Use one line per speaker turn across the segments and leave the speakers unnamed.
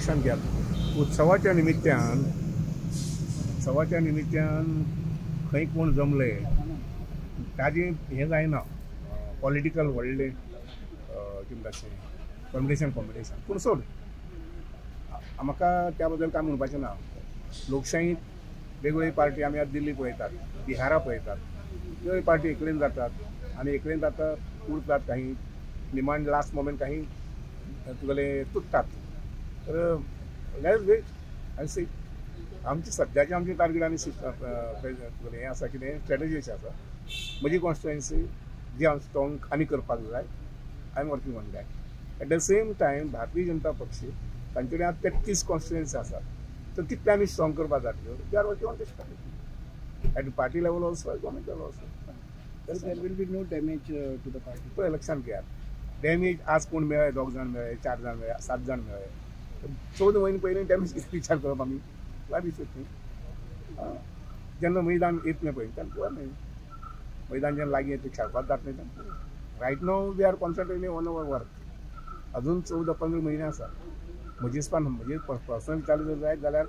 लक्षात घ्या, उत्सवाच्या निमित्तान खंय कोण जमले ताजे हे जायना पॉलिटिकल व्हडले कितें कॉम्पिटिशन पूण सोड म्हाका त्या बद्दल काय म्हणपाचें ना. लोकशाहीत वेगवेगळी पार्टी आमी आतां दिल्ली पळयतात, बिहारा पळयतात, वेगवेगळी पार्टी एकडेन जातात आनी एकडेन जाता उरतात, काही डिमांड लास्ट मोमेंट काही तुगेले तुटतात. तर लेट्स वेट आनी सी. आमची सद्याची आमची टार्गेट आनी तुगेलें हें आसा कितें स्ट्रॅटजी अशी आसा. म्हजी कॉन्स्टिट्युएन्सी जी हांव स्ट्रॉंग आनी करपाक जाय. I am working on that. At the same time Bharatiya Janata पक्ष तांचे कडेन आतां 33 कॉन्स्टिट्युएन्सी आसात. तर कितले आमी स्ट्रॉंग करपाक जातल्यो they are working on this strategy at party level also government level also.
There will be no damage to the party.
पळय लक्षात घ्या, डॅमेज आज कोण मेळ्ळे, 2 जाण मेळ्ळे, 4 जाण मेळ्ळे, 7 जाण मेळ्ळे. 14 म्हयने पयलीं डॅमेज विचार करप आमी लागीं जेन्ना मैदान येतलें पळय तेन्ना पळय मैदान जेन्ना लागीं येतलें खेळपाक जातलें तेन्ना. Right now we are concentrating on our work. अजून 14-15 म्हयने आसा. म्हजे पर्सनल विचार जर जायत जाल्यार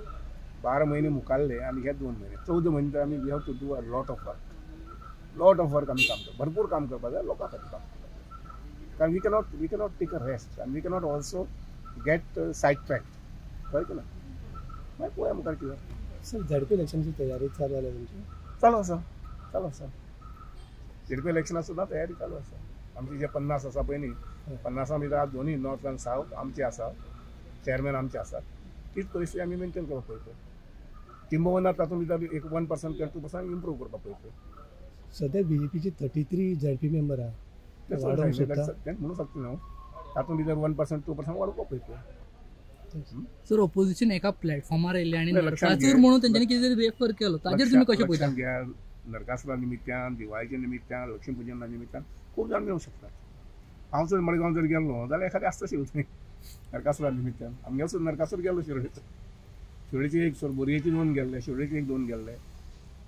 12 म्हयने मुखारले आनी हे 2 म्हयने 14 म्हयने तर आमी we have to do a lot of work आमी काम करता. भरपूर काम करपाक जाय लोकां खातीर काम करपाक. कारण we cannot take a rest आनी we cannot also get side tracked. कळ्ळें ना. मागीर पळोवया मुखार कितें.
सर झडपी इलेक्शनची तयारी चालू जाल्या तुमची?
चालू आसा. झडपी इलेक्शनाक सुद्दां तयारी चालू आसा. आमची जे 50 आसा पळय न्ही, 50 भितर आज दोनूय नॉर्थ आनी सावथ आमचे आसा, चेअरमॅन आमचे आसात. तीच परिस्थिती आमी मेंटेन करपाक पळयतले. किंबहुना तातूंत भितर एक 1% किंवा 2% इम्प्रूव करपाक पळयतले.
सध्या BJPचे 33 झडपी मेंबर आहा.
म्हणून शकता न्हू. तातूंत भितर 1% 2% वाडोवपाक पळयतले.
सर ऑपोजिशन एका प्लॅटफॉर्मार येयले आणि नरकासूर म्हणून तांच्यांनी कितें रेफर केलो ताजेर तुमी कशें पळयता?
नरकासुरा निमित्तान, दिवाळीच्या निमित्तान, लक्ष्मी पुजना निमित्तान खूब जाण येवंक शकतात. हांव जर मडगांव जर गेलो जाल्यार एखादें आसतशें उरतलें नरकासुरा निमित्तान. आमगे वचून नरकासूर गेलो शिरोडेचे एक सर बोरयेचे 2 गेल्ले, शिरोडेचे एक 2 गेल्ले.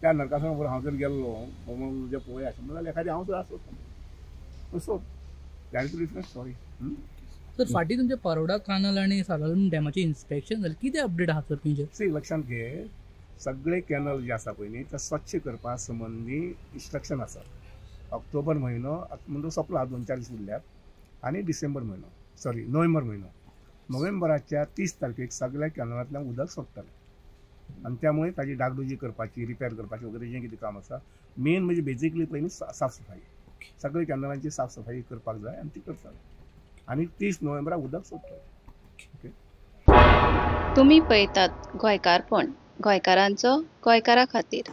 त्या नरकासुरा बरोबर हांव जर गेल्लो जे पळोवया आशिल्लो जाल्यार एखादें हांव सुद्दां आसत. So that is different story.
Sir फाटीं तुमचे पारोडा कानल आणि सालावलीम डॅमाचे इन्स्पेक्शन जालें. कितें अपडेट आहा सर तुमचे?
सी लक्षात घे, सगळे कॅनल जे आसा पळय न्ही ते स्वच्छ करपा संबंधी इन्स्ट्रक्शन आसा. ऑक्टोबर म्हयनो म्हणजे सोंपला, 2-4 दीस उरल्यात. आनी नोव्हेंबर म्हयनो. नोव्हेंबराच्या 30 तारखेक सगळ्या कॅनलांतल्यान उदक सोडटलें आनी त्यामुळे ताजी डागडुजी करपाची, रिपेर करपाची वगैरे जें कितें काम आसा मेन म्हणजे बेजिकली पयलीं साफ सफाई. सगळ्या कॅनलांची साफ सफाई करपाक जाय आनी ती करतात. आनी 30 नोव्हेंबराक उदक सोडटलें.
तुम्ही पळयतात गोंयकारपण, गोंयकारांचो गोंयकारा खातीर.